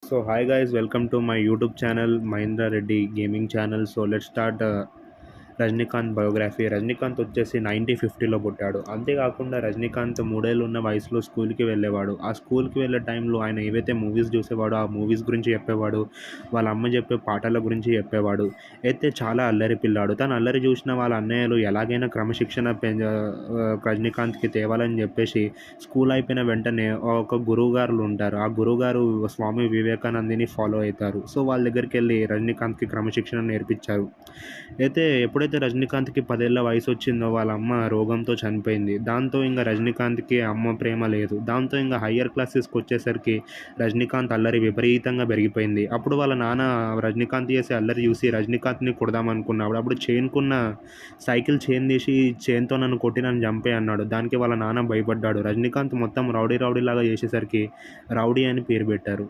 So hi guys, welcome to my YouTube channel Mahindra Reddy Gaming channel. So let's start Rajinikanth biography. Rajinikanth వచ్చేసి 1950లో పుట్టాడు. అంతేకాకుండా రజనీకాంత్ 3 ఏళ్ళు ఉన్న వయసులో స్కూల్‌కి వెళ్ళేవాడు. ఆ స్కూల్‌కి వెళ్ళే టైంలో ఆయన ఏవైతే మూవీస్ చూసేవాడో ఆ మూవీస్ గురించి చెప్పేవాడు. వాళ్ళ అమ్మ చెప్పే పాటల గురించి చెప్పేవాడు. అయితే చాలా అల్లరి పిల్లాడు. తను అల్లరి చూసిన వాళ్ళ అన్నయ్యలు ఎలాగైనా క్రమశిక్షణ రజనీకాంత్‌కి తేవాలని చెప్పేసి స్కూల్ అయిపోయిన వెంటనే ఒక గురువుగారులు ఉంటారు. ఆ గురువుగారు స్వామి వివేకానందని ఫాలో అయితారు. సో వాళ్ళ దగ్గరికెళ్ళి రజనీకాంత్‌కి క్రమశిక్షణ నేర్పించారు. అయితే ఎప్పుడైతే రజనీకాంత్‌కి 10 ఏళ్ల వయసొచ్చిందో వాళ్ళ అమ్మ రోగంతో చనిపోయింది. దాంతో ఇంగ రజనీకాంత్‌కి అమ్మ ప్రేమ లేదు. దాంతో ఇంగ హయ్యర్ క్లాసెస్‌కొచ్చేసరికి రజనీకాంత్ అల్లరి విపరీతంగా పెరిగిపోయింది. అప్పుడు వాళ్ళ నాన్న రజనీకాంత్ చేసే అల్లరి చూసి రజనీకాంత్‌ని కొడదామనుకున్నాడు. అప్పుడు చైన్‌కున్న సైకిల్ చైన్ తీసి "చైన్‌తో నన్ను కొట్టి నన్ను చంపేయి" అన్నాడు. దానికి వాళ్ళ నాన్న భయపడ్డాడు. రజనీకాంత్ మొత్తం రౌడీ రౌడీలాగా చేసేసరికి రౌడీ అని పేరు పెట్టారు.